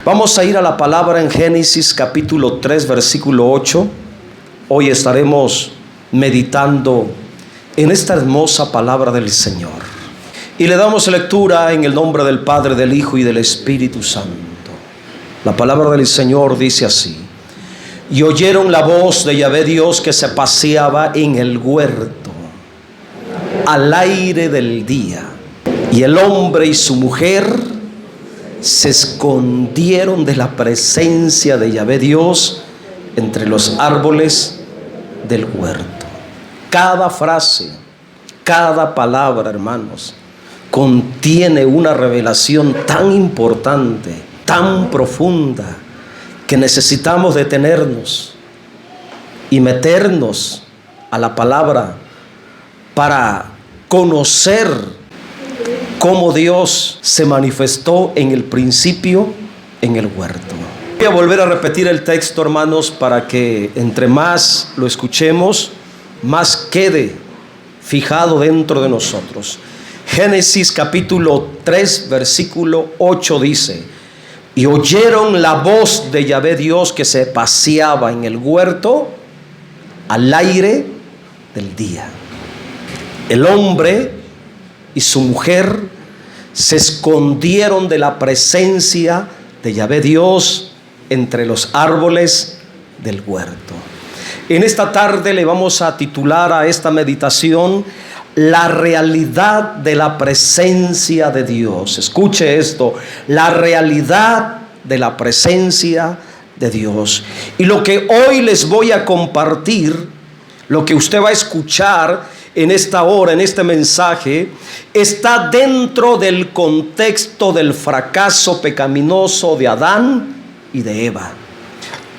Vamos a ir a la palabra en Génesis capítulo 3, versículo 8. Hoy estaremos meditando en esta hermosa palabra del Señor. Y le damos lectura en el nombre del Padre, del Hijo y del Espíritu Santo. La palabra del Señor dice así: y oyeron la voz de Yahvé Dios que se paseaba en el huerto al aire del día. Y el hombre y su mujer se escondieron de la presencia de Yahvé Dios entre los árboles del huerto. Cada frase, cada palabra, hermanos, contiene una revelación tan importante, tan profunda, que necesitamos detenernos y meternos a la palabra para conocer cómo Dios se manifestó en el principio en el huerto. Voy a volver a repetir el texto, hermanos, para que entre más lo escuchemos, más quede fijado dentro de nosotros. Génesis capítulo 3, versículo 8 dice: y oyeron la voz de Yahvé Dios que se paseaba en el huerto al aire del día. El hombre y su mujer se escondieron de la presencia de Yahvé Dios entre los árboles del huerto. En esta tarde le vamos a titular a esta meditación: la realidad de la presencia de Dios. Escuche esto: la realidad de la presencia de Dios. Y lo que hoy les voy a compartir, lo que usted va a escuchar en esta hora, en este mensaje, está dentro del contexto del fracaso pecaminoso de Adán y de Eva.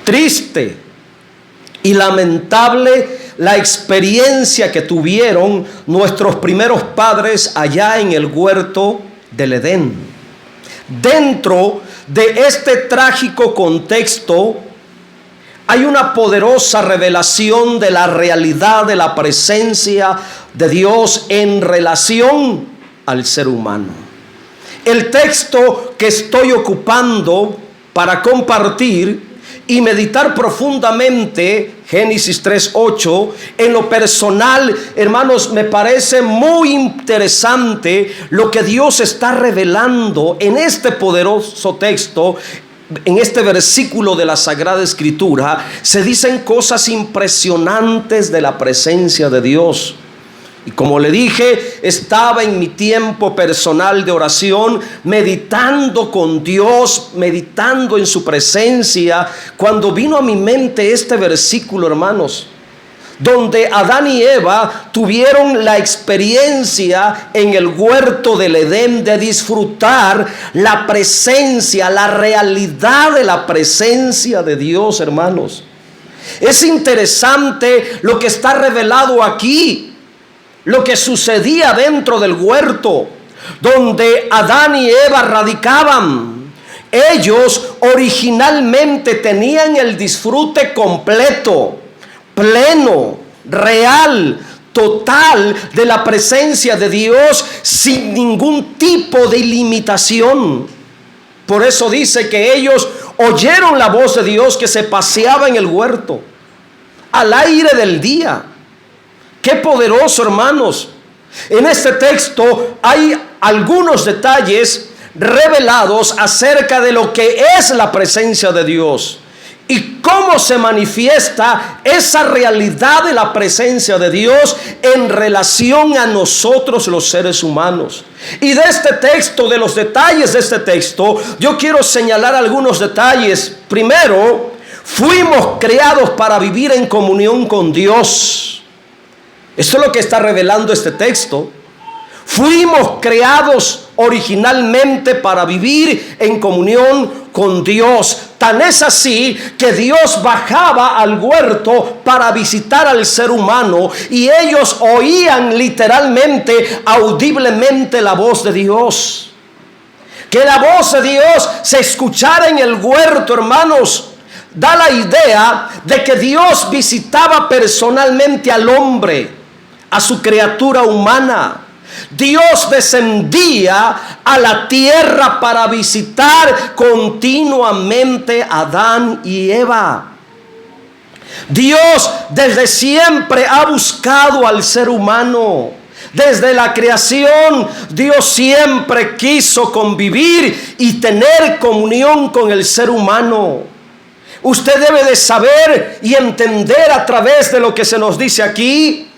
Triste y lamentable la experiencia que tuvieron nuestros primeros padres allá en el huerto del Edén. Dentro de este trágico contexto hay una poderosa revelación de la realidad de la presencia de Dios en relación al ser humano. El texto que estoy ocupando para compartir y meditar profundamente, Génesis 3:8, en lo personal, hermanos, me parece muy interesante lo que Dios está revelando en este poderoso texto. En este versículo de la Sagrada Escritura se dicen cosas impresionantes de la presencia de Dios. Y como le dije, estaba en mi tiempo personal de oración, meditando con Dios, meditando en su presencia, cuando vino a mi mente este versículo, hermanos, donde Adán y Eva tuvieron la experiencia en el huerto del Edén de disfrutar la presencia, la realidad de la presencia de Dios, hermanos. Es interesante lo que está revelado aquí, lo que sucedía dentro del huerto, donde Adán y Eva radicaban. Ellos originalmente tenían el disfrute completo, pleno, real, total de la presencia de Dios, sin ningún tipo de limitación. Por eso dice que ellos oyeron la voz de Dios que se paseaba en el huerto al aire del día. Qué poderoso, hermanos. En este texto hay algunos detalles revelados acerca de lo que es la presencia de Dios y cómo se manifiesta esa realidad de la presencia de Dios en relación a nosotros los seres humanos. Y de este texto, de los detalles de este texto, yo quiero señalar algunos detalles. Primero, fuimos creados para vivir en comunión con Dios. Esto es lo que está revelando este texto. Fuimos creados originalmente para vivir en comunión con Dios. Tan es así que Dios bajaba al huerto para visitar al ser humano y ellos oían literalmente, audiblemente la voz de Dios. Que la voz de Dios se escuchara en el huerto, hermanos, da la idea de que Dios visitaba personalmente al hombre, a su criatura humana. Dios descendía a la tierra para visitar continuamente a Adán y Eva. Dios desde siempre ha buscado al ser humano. Desde la creación, Dios siempre quiso convivir y tener comunión con el ser humano. Usted debe de saber y entender a través de lo que se nos dice aquí,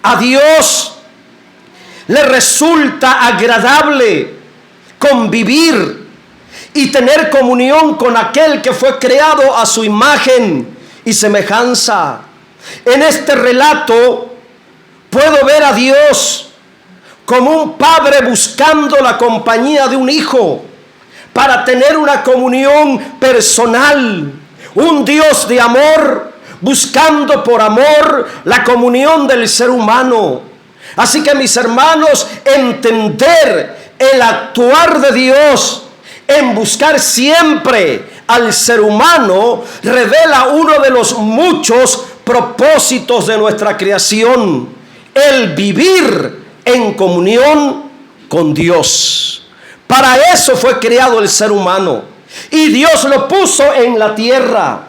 a Dios le resulta agradable convivir y tener comunión con aquel que fue creado a su imagen y semejanza. En este relato puedo ver a Dios como un padre buscando la compañía de un hijo para tener una comunión personal. Un Dios de amor buscando por amor la comunión del ser humano. Así que, mis hermanos, entender el actuar de Dios en buscar siempre al ser humano revela uno de los muchos propósitos de nuestra creación: el vivir en comunión con Dios. Para eso fue creado el ser humano, y Dios lo puso en la tierra,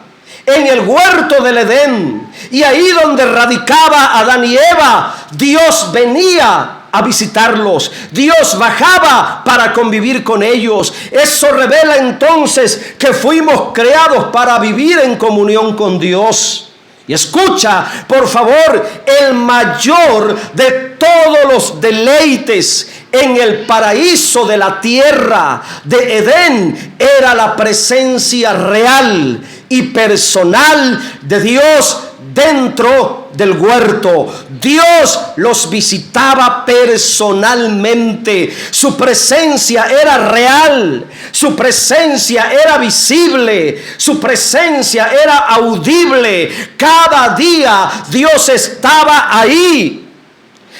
en el huerto del Edén, y ahí donde radicaba Adán y Eva, Dios venía a visitarlos. Dios bajaba para convivir con ellos. Eso revela entonces que fuimos creados para vivir en comunión con Dios. Y escucha, por favor, el mayor de todos los deleites en el paraíso de la tierra de Edén era la presencia real y personal de Dios dentro del huerto. Dios los visitaba personalmente. Su presencia era real, su presencia era visible, su presencia era audible. Cada día Dios estaba ahí.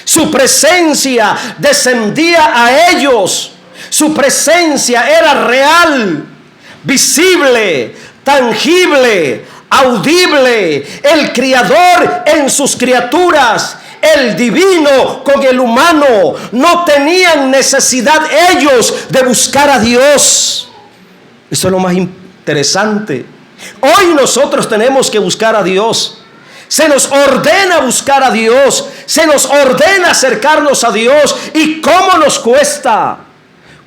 Su presencia descendía a ellos. Su presencia era real, visible, tangible, audible. El Creador en sus criaturas, el divino con el humano, no tenían necesidad ellos de buscar a Dios. Eso es lo más interesante. Hoy nosotros tenemos que buscar a Dios. Se nos ordena buscar a Dios, se nos ordena acercarnos a Dios. ¿Y cómo nos cuesta?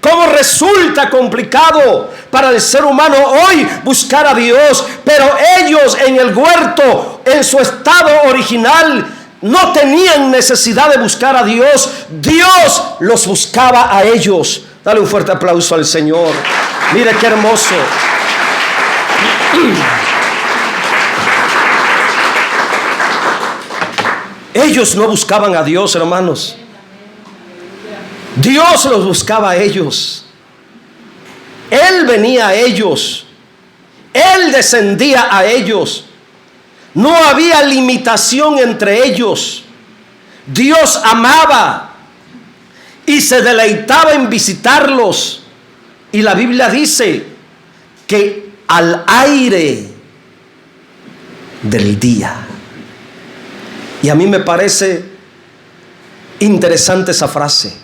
¿Cómo resulta complicado para el ser humano hoy buscar a Dios? Pero ellos en el huerto, en su estado original, no tenían necesidad de buscar a Dios. Dios los buscaba a ellos. Dale un fuerte aplauso al Señor. Mire qué hermoso. Ellos no buscaban a Dios, hermanos. Dios los buscaba a ellos. Él venía a ellos. Él descendía a ellos. No había limitación entre ellos. Dios amaba y se deleitaba en visitarlos. Y la Biblia dice que al aire del día. Y a mí me parece interesante esa frase.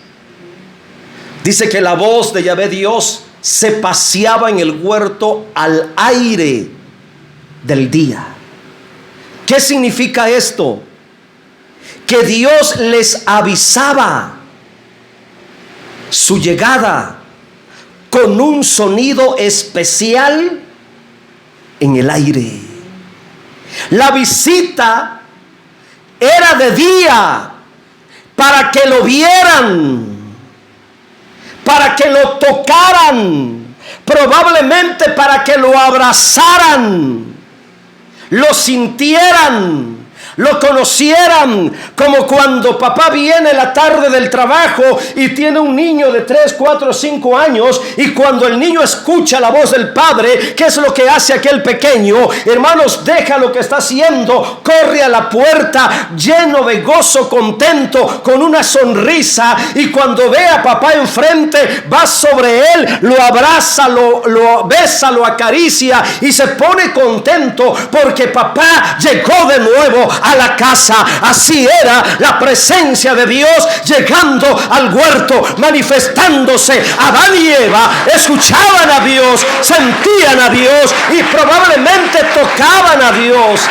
Dice que la voz de Yahvé Dios se paseaba en el huerto al aire del día. ¿Qué significa esto? Que Dios les avisaba su llegada con un sonido especial en el aire. La visita era de día para que lo vieran, para que lo tocaran, probablemente para que lo abrazaran, lo sintieran, lo conocieran, como cuando papá viene la tarde del trabajo y tiene un niño de 3, 4, 5 años, y cuando el niño escucha la voz del padre, ¿qué es lo que hace aquel pequeño? Hermanos, deja lo que está haciendo, corre a la puerta lleno de gozo, contento, con una sonrisa, y cuando ve a papá enfrente, va sobre él, lo abraza, lo besa, lo acaricia y se pone contento porque papá llegó de nuevo a la casa. Así era la presencia de Dios llegando al huerto, manifestándose. Adán y Eva escuchaban a Dios, sentían a Dios y probablemente tocaban a Dios,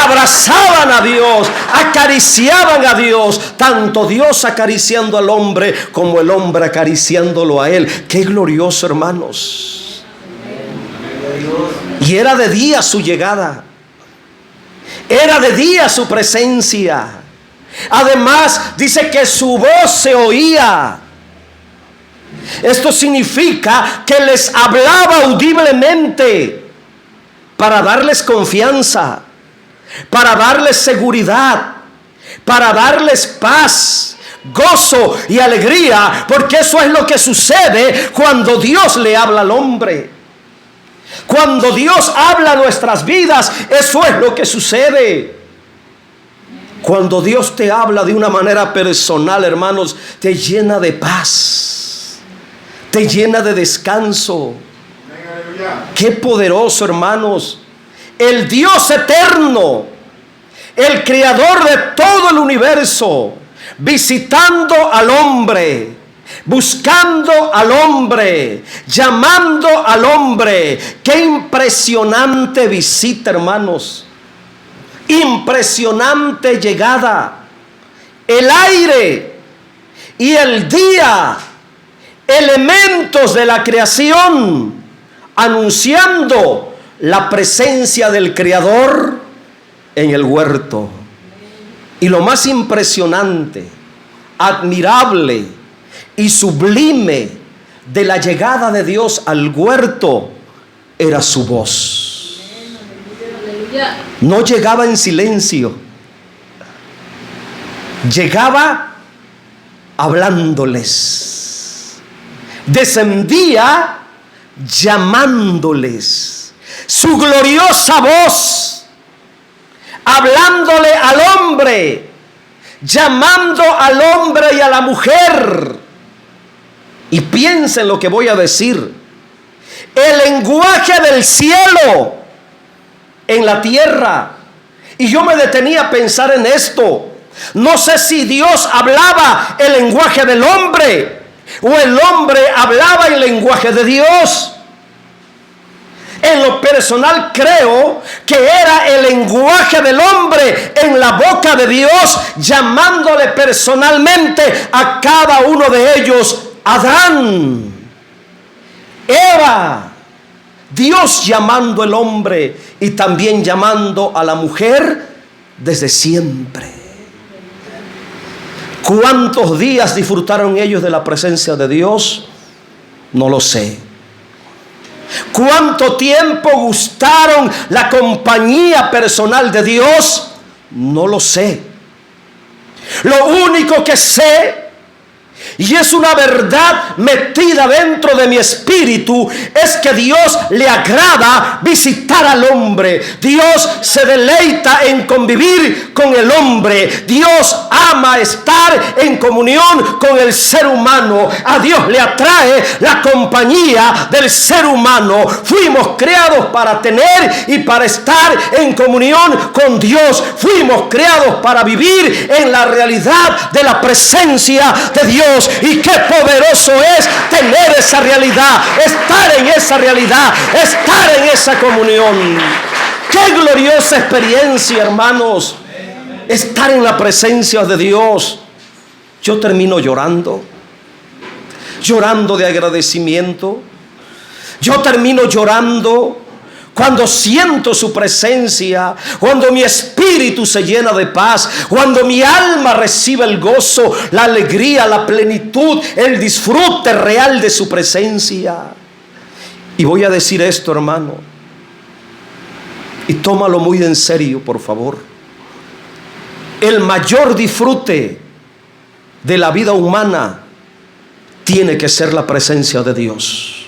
abrazaban a Dios, acariciaban a Dios, tanto Dios acariciando al hombre como el hombre acariciándolo a él. Qué glorioso, hermanos. Y era de día su llegada, era de día su presencia. Además dice que su voz se oía. Esto significa que les hablaba audiblemente para darles confianza, para darles seguridad, para darles paz, gozo y alegría, porque eso es lo que sucede cuando Dios le habla al hombre. Cuando Dios habla a nuestras vidas, eso es lo que sucede. Cuando Dios te habla de una manera personal, hermanos, te llena de paz, te llena de descanso. Qué poderoso, hermanos. El Dios eterno, el creador de todo el universo, visitando al hombre, buscando al hombre, llamando al hombre. Qué impresionante visita, hermanos. Impresionante llegada. El aire y el día, elementos de la creación, anunciando la presencia del Creador en el huerto. Y lo más impresionante, admirable y sublime de la llegada de Dios al huerto era su voz. No llegaba en silencio, llegaba hablándoles, descendía llamándoles. Su gloriosa voz, hablándole al hombre, llamando al hombre y a la mujer. Y piensen lo que voy a decir. El lenguaje del cielo en la tierra. Y yo me detenía a pensar en esto. No sé si Dios hablaba el lenguaje del hombre o el hombre hablaba el lenguaje de Dios. En lo personal creo que era el lenguaje del hombre en la boca de Dios, llamándole personalmente a cada uno de ellos. Adán, Eva, Dios llamando al hombre y también llamando a la mujer desde siempre. ¿Cuántos días disfrutaron ellos de la presencia de Dios? No lo sé. ¿Cuánto tiempo gustaron la compañía personal de Dios? No lo sé. Lo único que sé, y es una verdad metida dentro de mi espíritu, es que Dios le agrada visitar al hombre. Dios se deleita en convivir con el hombre. Dios ama estar en comunión con el ser humano. A Dios le atrae la compañía del ser humano. Fuimos creados para tener y para estar en comunión con Dios. Fuimos creados para vivir en la realidad de la presencia de Dios. Y qué poderoso es tener esa realidad, estar en esa realidad, estar en esa comunión. Qué gloriosa experiencia, hermanos, estar en la presencia de Dios. Yo termino llorando de agradecimiento. Yo termino llorando cuando siento su presencia, cuando mi espíritu se llena de paz, cuando mi alma recibe el gozo, la alegría, la plenitud, el disfrute real de su presencia. Y voy a decir esto, hermano, y tómalo muy en serio, por favor. El mayor disfrute de la vida humana tiene que ser la presencia de Dios.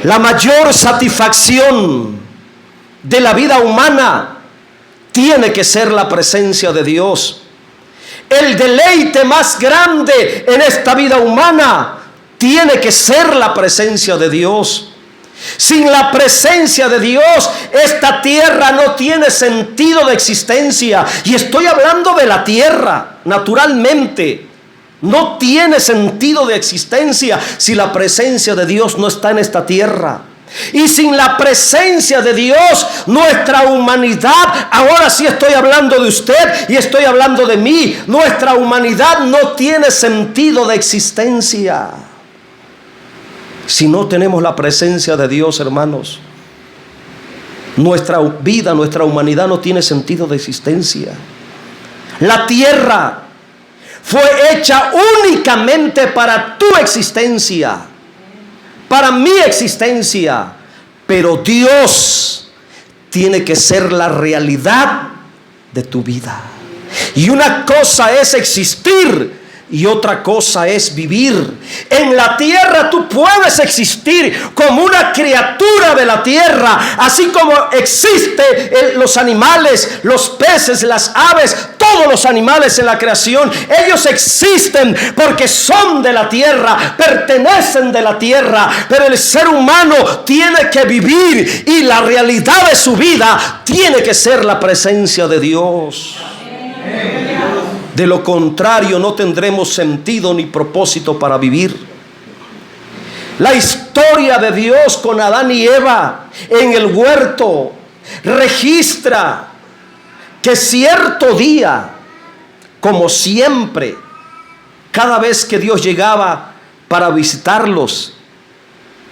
La mayor satisfacción de la vida humana tiene que ser la presencia de Dios. El deleite más grande en esta vida humana tiene que ser la presencia de Dios. Sin la presencia de Dios, esta tierra no tiene sentido de existencia. Y estoy hablando de la tierra, naturalmente. No tiene sentido de existencia si la presencia de Dios no está en esta tierra. Y sin la presencia de Dios, nuestra humanidad, ahora sí estoy hablando de usted y estoy hablando de mí, nuestra humanidad no tiene sentido de existencia. Si no tenemos la presencia de Dios, hermanos, nuestra vida, nuestra humanidad no tiene sentido de existencia. La tierra fue hecha únicamente para tu existencia, para mi existencia, pero Dios tiene que ser la realidad de tu vida. Y una cosa es existir y otra cosa es vivir. En la tierra tú puedes existir como una criatura de la tierra, así como existen los animales, los peces, las aves, todos los animales en la creación. Ellos existen porque son de la tierra, pertenecen de la tierra, pero el ser humano tiene que vivir y la realidad de su vida tiene que ser la presencia de Dios. De lo contrario, no tendremos sentido ni propósito para vivir. La historia de Dios con Adán y Eva en el huerto registra que cierto día, como siempre, cada vez que Dios llegaba para visitarlos,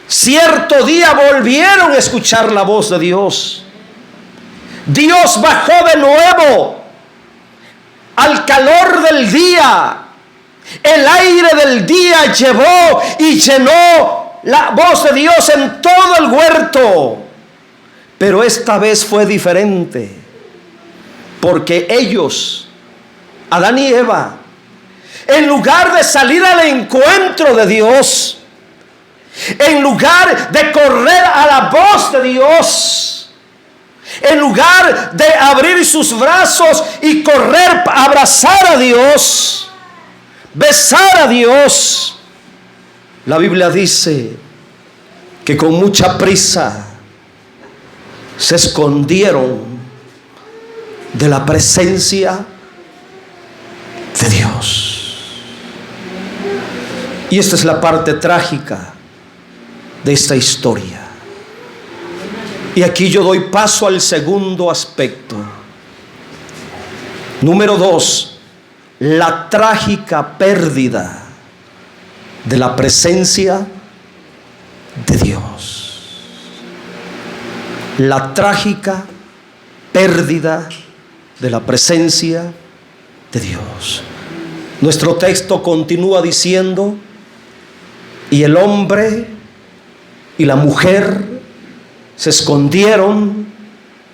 cierto día volvieron a escuchar la voz de Dios. Dios bajó de nuevo al calor del día. El aire del día llevó y llenó la voz de Dios en todo el huerto. Pero esta vez fue diferente, porque ellos, Adán y Eva, en lugar de salir al encuentro de Dios, en lugar de correr a la voz de Dios, en lugar de abrir sus brazos y correr a abrazar a Dios, besar a Dios, la Biblia dice que con mucha prisa se escondieron de la presencia de Dios. Y esta es la parte trágica de esta historia. Y aquí yo doy paso al segundo aspecto. Número 2, la trágica pérdida de la presencia de Dios. La trágica pérdida de la presencia de Dios. Nuestro texto continúa diciendo: y el hombre y la mujer se escondieron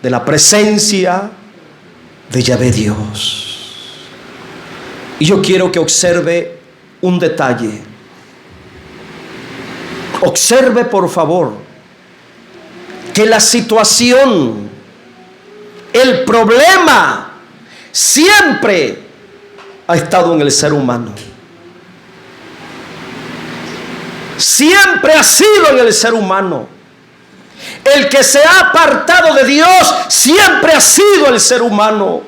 de la presencia de Yahvé Dios. Y yo quiero que observe un detalle. Observe, por favor, que la situación, el problema, siempre ha estado en el ser humano. Siempre ha sido en el ser humano. El que se ha apartado de Dios siempre ha sido el ser humano.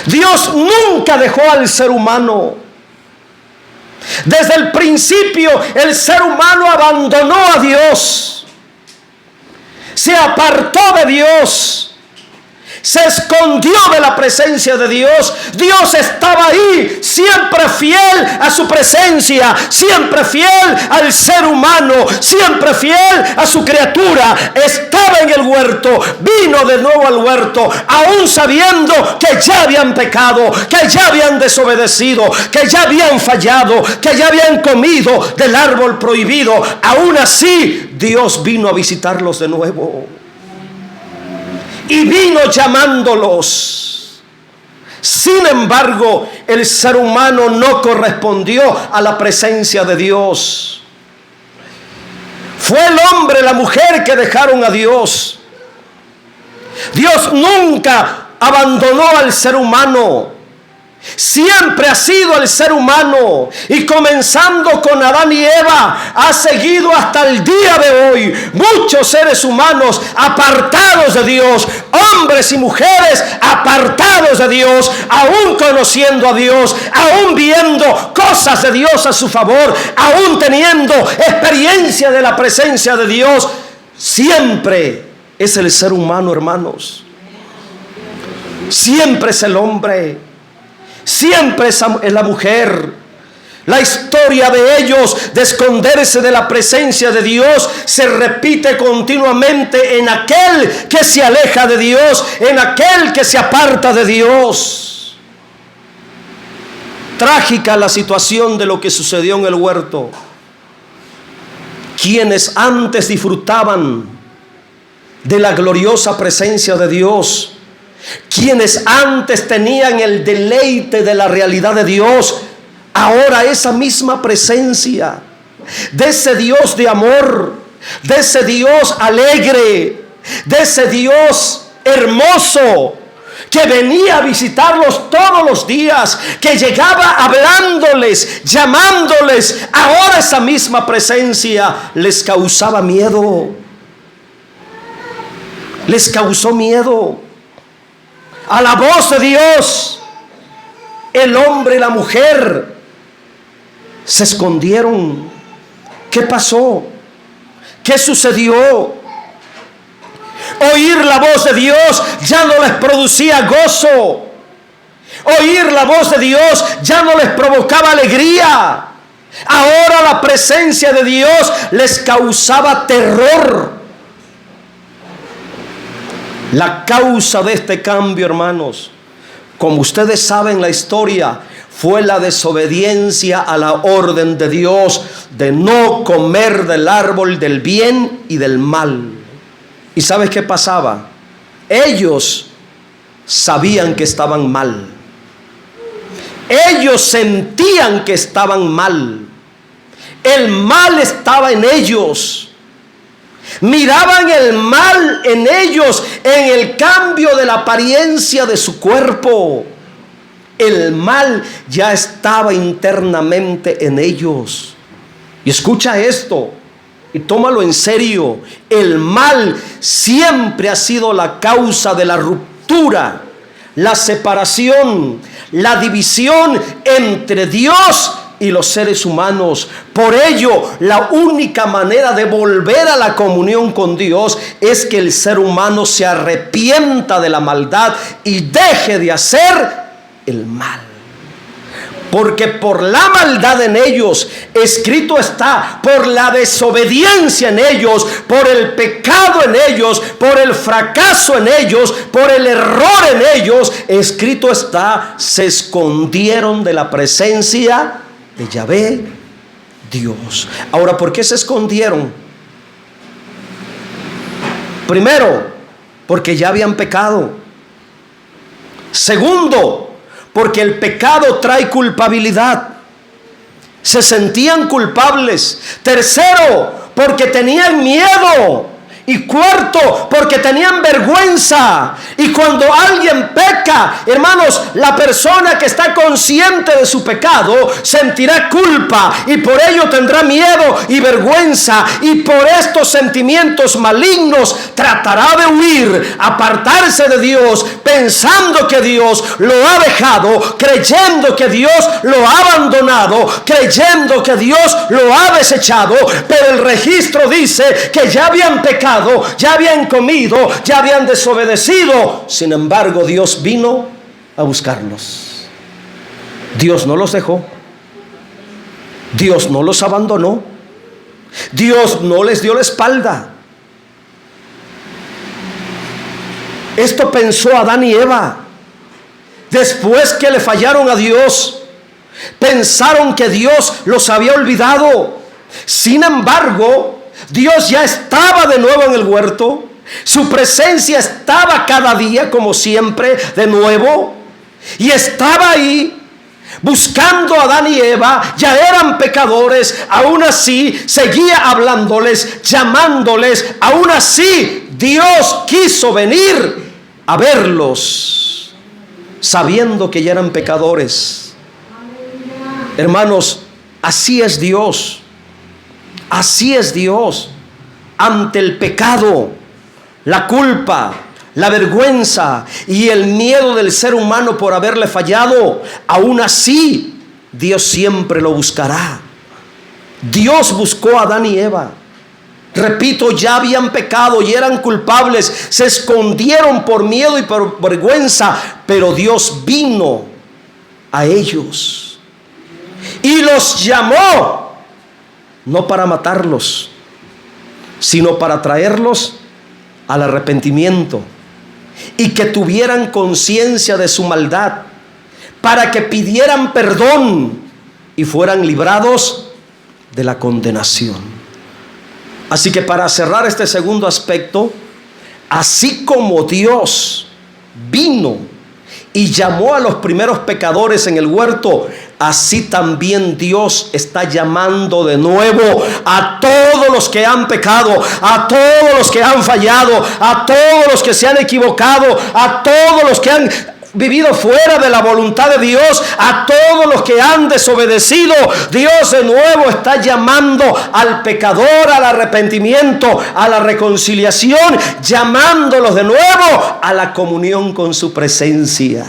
Dios nunca dejó al ser humano. Desde el principio el ser humano abandonó a Dios, se apartó de Dios, se escondió de la presencia de Dios. Dios estaba ahí, siempre fiel a su presencia, siempre fiel al ser humano, siempre fiel a su criatura. Estaba en el huerto, vino de nuevo al huerto, aún sabiendo que ya habían pecado, que ya habían desobedecido, que ya habían fallado, que ya habían comido del árbol prohibido. Aún así, Dios vino a visitarlos de nuevo. Y vino llamándolos. Sin embargo, el ser humano no correspondió a la presencia de Dios. Fue el hombre, la mujer que dejaron a Dios. Dios nunca abandonó al ser humano. Siempre ha sido el ser humano, y comenzando con Adán y Eva, ha seguido hasta el día de hoy muchos seres humanos apartados de Dios, hombres y mujeres apartados de Dios, aún conociendo a Dios, aún viendo cosas de Dios a su favor, aún teniendo experiencia de la presencia de Dios. Siempre es el ser humano, hermanos. Siempre es el hombre. Siempre es la mujer. La historia de ellos de esconderse de la presencia de Dios se repite continuamente en aquel que se aleja de Dios, en aquel que se aparta de Dios. Trágica la situación de lo que sucedió en el huerto. Quienes antes disfrutaban de la gloriosa presencia de Dios, quienes antes tenían el deleite de la realidad de Dios, ahora esa misma presencia de ese Dios de amor, de ese Dios alegre, de ese Dios hermoso, que venía a visitarlos todos los días, que llegaba hablándoles, llamándoles, ahora esa misma presencia les causaba miedo. Les causó miedo. A la voz de Dios, el hombre y la mujer se escondieron. ¿Qué pasó? ¿Qué sucedió? Oír la voz de Dios ya no les producía gozo. Oír la voz de Dios ya no les provocaba alegría. Ahora la presencia de Dios les causaba terror. La causa de este cambio, hermanos, como ustedes saben la historia, fue la desobediencia a la orden de Dios de no comer del árbol del bien y del mal. ¿Y sabes qué pasaba? Ellos sabían que estaban mal. Ellos sentían que estaban mal. El mal estaba en ellos. Miraban el mal en ellos, en el cambio de la apariencia de su cuerpo. El mal ya estaba internamente en ellos. Y escucha esto y tómalo en serio. El mal siempre ha sido la causa de la ruptura, la separación, la división entre Dios y los seres humanos. Por ello, la única manera de volver a la comunión con Dios es que el ser humano se arrepienta de la maldad y deje de hacer el mal. Porque por la maldad en ellos, escrito está, por la desobediencia en ellos, por el pecado en ellos, por el fracaso en ellos, por el error en ellos, escrito está, se escondieron de la presencia de Yahvé Dios. Ahora, ¿por qué se escondieron? Primero, porque ya habían pecado. Segundo, porque el pecado trae culpabilidad. Se sentían culpables. Tercero, porque tenían miedo. Y cuarto, porque tenían vergüenza. Y cuando alguien peca, hermanos, la persona que está consciente de su pecado sentirá culpa y por ello tendrá miedo y vergüenza. Y por estos sentimientos malignos tratará de huir, apartarse de Dios, pensando que Dios lo ha dejado, creyendo que Dios lo ha abandonado, creyendo que Dios lo ha desechado. Pero el registro dice que ya habían pecado, ya habían comido, ya habían desobedecido. Sin embargo, Dios vino a buscarlos. Dios no los dejó. Dios no los abandonó. Dios no les dio la espalda. Esto pensó Adán y Eva. Después que le fallaron a Dios, pensaron que Dios los había olvidado. Sin embargo, Dios ya estaba de nuevo en el huerto. Su presencia estaba cada día, como siempre, de nuevo. Y estaba ahí buscando a Adán y Eva. Ya eran pecadores. Aún así, seguía hablándoles, llamándoles. Aún así, Dios quiso venir a verlos. sabiendo que ya eran pecadores. Hermanos, así es Dios. Así es Dios. Ante el pecado, la culpa, la vergüenza y el miedo del ser humano por haberle fallado, aún así Dios siempre lo buscará. Dios buscó a Adán y Eva. Repito, ya habían pecado y eran culpables, se escondieron por miedo y por vergüenza, pero Dios vino a ellos y los llamó, no para matarlos, sino para traerlos al arrepentimiento y que tuvieran conciencia de su maldad, para que pidieran perdón y fueran librados de la condenación. Así que para cerrar este segundo aspecto, así como Dios vino y llamó a los primeros pecadores en el huerto, así también Dios está llamando de nuevo a todos los que han pecado, a todos los que han fallado, a todos los que se han equivocado, a todos los que han vivido fuera de la voluntad de Dios, a todos los que han desobedecido. Dios de nuevo está llamando al pecador al arrepentimiento, a la reconciliación, llamándolos de nuevo a la comunión con su presencia.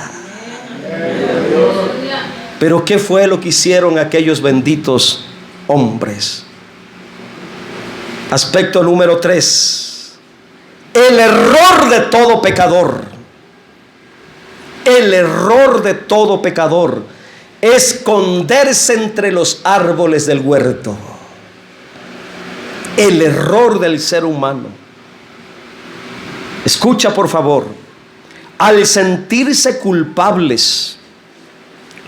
Pero ¿qué fue lo que hicieron aquellos benditos hombres? Aspecto número 3. El error de todo pecador. El error de todo pecador es esconderse entre los árboles del huerto. El error del ser humano. Escucha, por favor. Al sentirse culpables,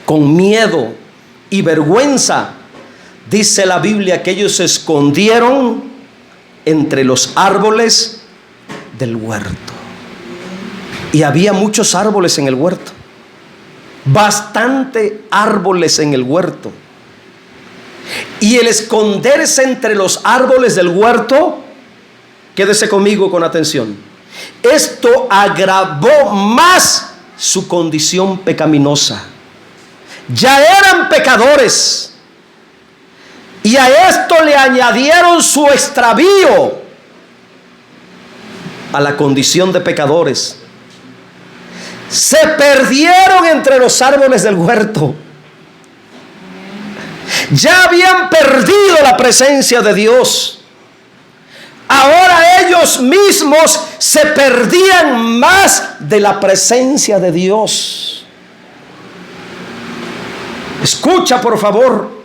con miedo y vergüenza, dice la Biblia que ellos se escondieron entre los árboles del huerto. Y había muchos árboles en el huerto, bastante árboles en el huerto. Y el esconderse entre los árboles del huerto, quédese conmigo con atención, esto agravó más su condición pecaminosa. Ya eran pecadores y a esto le añadieron su extravío a la condición de pecadores. Se perdieron entre los árboles del huerto. Ya habían perdido la presencia de Dios. Ahora ellos mismos se perdían más de la presencia de Dios. Escucha, por favor.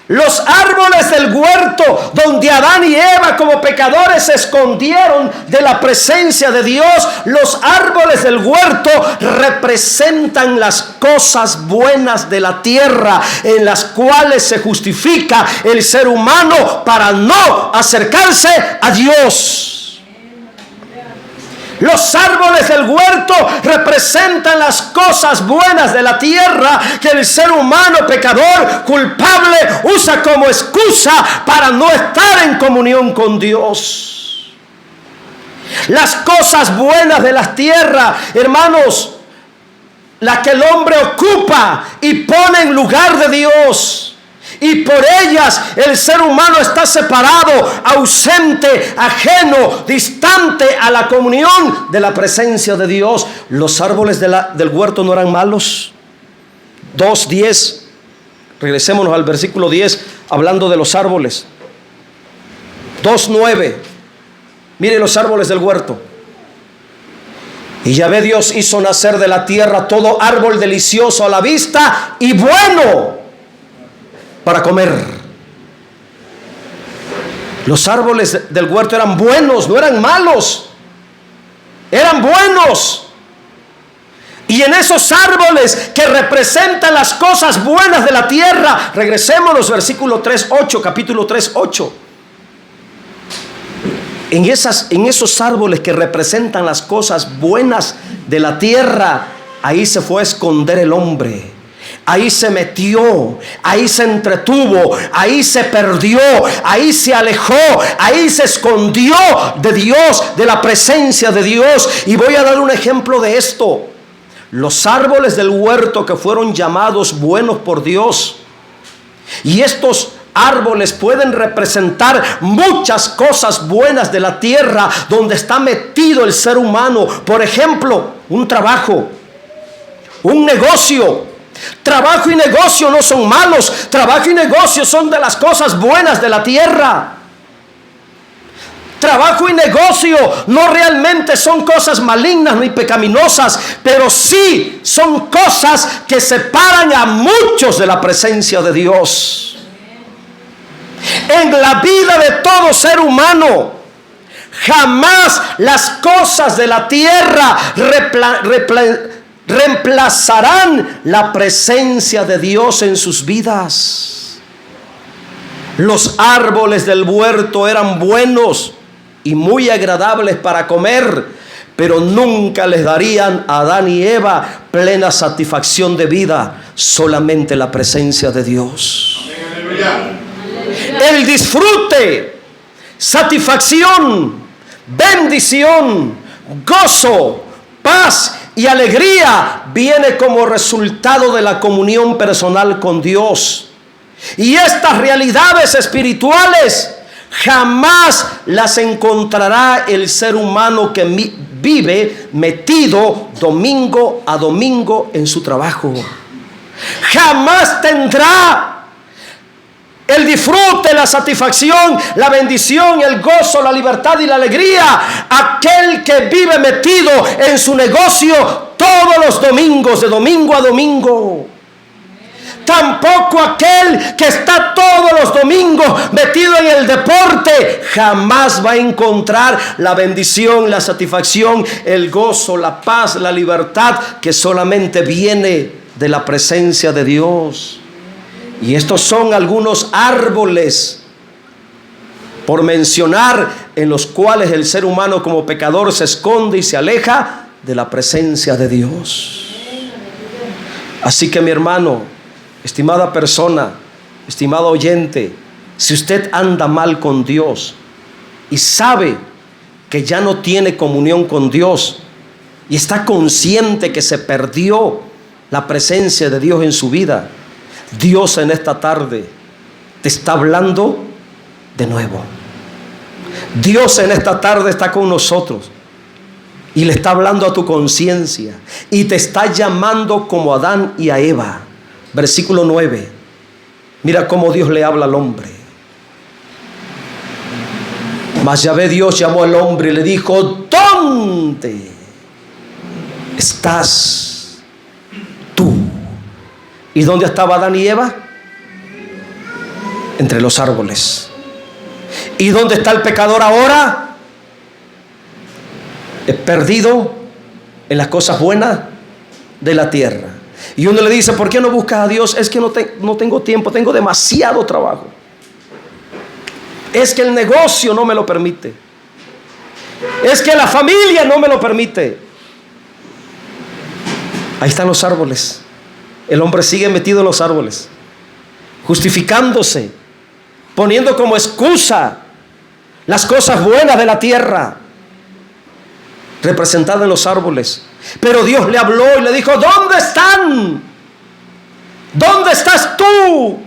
Los árboles del huerto donde Adán y Eva como pecadores se escondieron de la presencia de Dios, los árboles del huerto representan las cosas buenas de la tierra en las cuales se justifica el ser humano para no acercarse a Dios. Los árboles del huerto representan las cosas buenas de la tierra que el ser humano pecador, culpable, usa como excusa para no estar en comunión con Dios. Las cosas buenas de la tierra, hermanos, las que el hombre ocupa y pone en lugar de Dios. Y por ellas el ser humano está separado, ausente, ajeno, distante a la comunión de la presencia de Dios. Los árboles del huerto no eran malos. 2:10. Regresémonos al versículo 10, hablando de los árboles. 2:9. Mire los árboles del huerto. Y Yahvé Dios hizo nacer de la tierra todo árbol delicioso a la vista y bueno para comer. Los árboles del huerto eran buenos, no eran malos. Eran buenos. Y en esos árboles que representan las cosas buenas de la tierra, regresemos a los versículos 3:8, capítulo 3:8. En esos árboles que representan las cosas buenas de la tierra, ahí se fue a esconder el hombre. Ahí se metió, ahí se entretuvo, ahí se perdió, ahí se alejó, ahí se escondió de Dios, de la presencia de Dios. Y voy a dar un ejemplo de esto. los árboles del huerto que fueron llamados buenos por Dios. Y estos árboles pueden representar muchas cosas buenas de la tierra donde está metido el ser humano. Por ejemplo, un trabajo, un negocio. Trabajo y negocio no son malos. Trabajo y negocio son de las cosas buenas de la tierra. Trabajo y negocio no realmente son cosas malignas ni pecaminosas, pero sí son cosas que separan a muchos de la presencia de Dios. En la vida de todo ser humano, jamás las cosas de la tierra reemplazarán la presencia de Dios en sus vidas. Los árboles del huerto eran buenos y muy agradables para comer, pero nunca les darían a Adán y Eva plena satisfacción de vida, solamente la presencia de Dios. El disfrute, satisfacción, bendición, gozo, paz y alegría viene como resultado de la comunión personal con Dios. Y estas realidades espirituales jamás las encontrará el ser humano que vive metido domingo a domingo en su trabajo. Jamás tendrá el disfrute, la satisfacción, la bendición, el gozo, la libertad y la alegría aquel que vive metido en su negocio todos los domingos, de domingo a domingo. Tampoco aquel que está todos los domingos metido en el deporte jamás va a encontrar la bendición, la satisfacción, el gozo, la paz, la libertad que solamente viene de la presencia de Dios. Y estos son algunos árboles, por mencionar, en los cuales el ser humano como pecador se esconde y se aleja de la presencia de Dios. Así que mi hermano, estimada persona, estimado oyente, si usted anda mal con Dios y sabe que ya no tiene comunión con Dios y está consciente que se perdió la presencia de Dios en su vida, Dios en esta tarde te está hablando de nuevo. Dios en esta tarde está con nosotros y le está hablando a tu conciencia y te está llamando como a Adán y a Eva. Versículo 9. Mira cómo Dios le habla al hombre. Mas Yahvé Dios llamó al hombre y le dijo: ¿dónde estás tú? ¿Y dónde estaba Adán y Eva? Entre los árboles. ¿Y dónde está el pecador ahora? Perdido en las cosas buenas de la tierra. Y uno le dice: ¿por qué no buscas a Dios? Es que no tengo tiempo, tengo demasiado trabajo. Es que el negocio no me lo permite. Es que la familia no me lo permite. Ahí están los árboles. El hombre sigue metido en los árboles, justificándose, poniendo como excusa las cosas buenas de la tierra, representadas en los árboles. Pero Dios le habló y le dijo: ¿dónde están? ¿Dónde estás tú?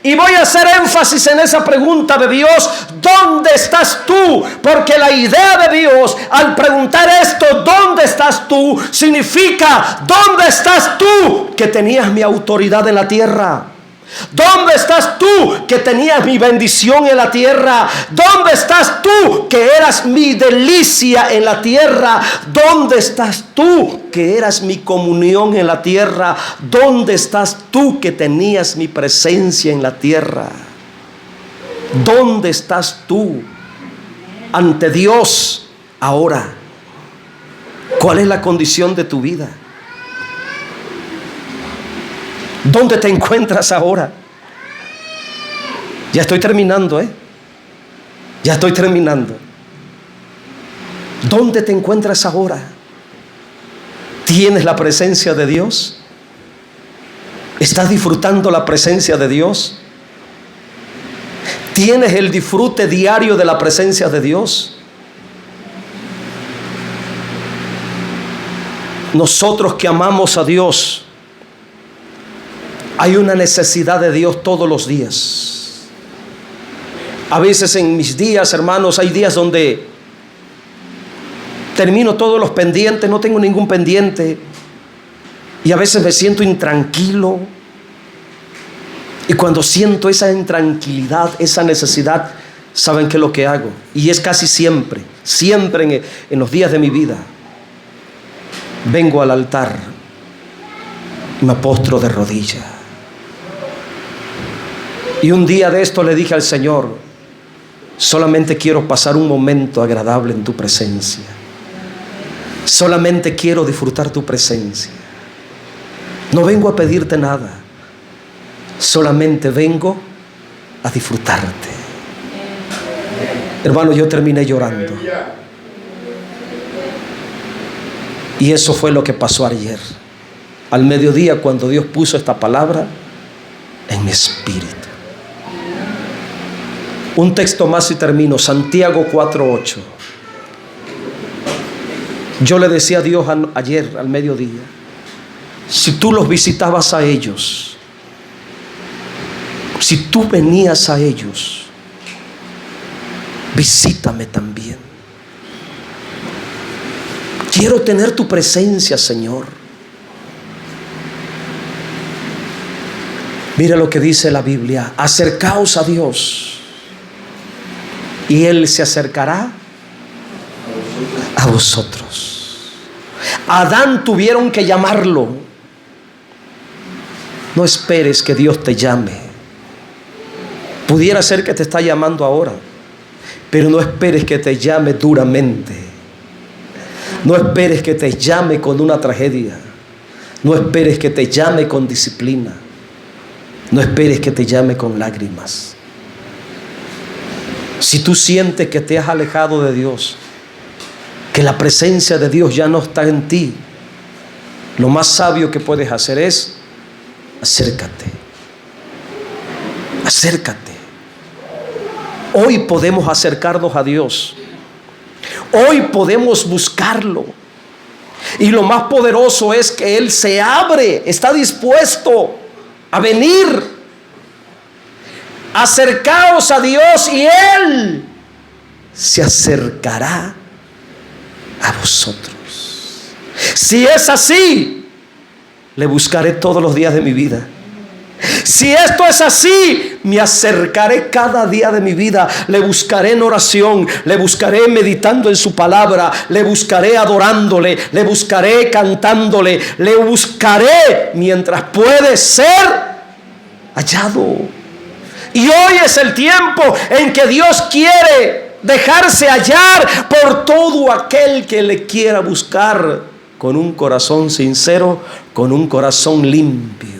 Y voy a hacer énfasis en esa pregunta de Dios: ¿dónde estás tú? Porque la idea de Dios al preguntar esto, ¿dónde estás tú?, significa: ¿dónde estás tú que tenías mi autoridad en la tierra? ¿Dónde estás tú que tenías mi bendición en la tierra? ¿Dónde estás tú que eras mi delicia en la tierra? ¿Dónde estás tú que eras mi comunión en la tierra? ¿Dónde estás tú que tenías mi presencia en la tierra? ¿Dónde estás tú ante Dios ahora? ¿Cuál es la condición de tu vida? ¿Dónde te encuentras ahora? Ya estoy terminando, Ya estoy terminando. ¿Dónde te encuentras ahora? ¿Tienes la presencia de Dios? ¿Estás disfrutando la presencia de Dios? ¿Tienes el disfrute diario de la presencia de Dios? Nosotros que amamos a Dios, hay una necesidad de Dios todos los días. A veces en mis días, hermanos, hay días donde termino todos los pendientes, no tengo ningún pendiente, y a veces me siento intranquilo. Y cuando siento esa intranquilidad, esa necesidad, ¿saben qué es lo que hago? Y es casi siempre en los días de mi vida, vengo al altar y me postro de rodillas. Y un día de esto le dije al Señor: solamente quiero pasar un momento agradable en tu presencia. Solamente quiero disfrutar tu presencia. No vengo a pedirte nada, solamente vengo a disfrutarte. Hermano, yo terminé llorando. Y eso fue lo que pasó ayer, al mediodía, cuando Dios puso esta palabra en mi espíritu. Un texto más y termino. Santiago 4:8. Yo le decía a Dios ayer al mediodía: si tú los visitabas a ellos, si tú venías a ellos, visítame también. Quiero tener tu presencia, Señor. Mira lo que dice la Biblia: acercaos a Dios y Él se acercará a vosotros. A Adán tuvieron que llamarlo. No esperes que Dios te llame. Pudiera ser que te está llamando ahora, pero no esperes que te llame duramente. No esperes que te llame con una tragedia. No esperes que te llame con disciplina. No esperes que te llame con lágrimas. Si tú sientes que te has alejado de Dios, que la presencia de Dios ya no está en ti, lo más sabio que puedes hacer es acércate. Acércate. Hoy podemos acercarnos a Dios. Hoy podemos buscarlo. Y lo más poderoso es que Él se abre, está dispuesto a venir. Acercaos a Dios y Él se acercará a vosotros. Si es así, le buscaré todos los días de mi vida. Si esto es así, me acercaré cada día de mi vida. Le buscaré en oración, le buscaré meditando en su palabra, le buscaré adorándole, le buscaré cantándole, le buscaré mientras puede ser hallado. Y hoy es el tiempo en que Dios quiere dejarse hallar por todo aquel que le quiera buscar con un corazón sincero, con un corazón limpio.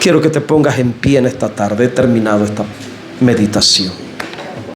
Quiero que te pongas en pie en esta tarde. He terminado esta meditación.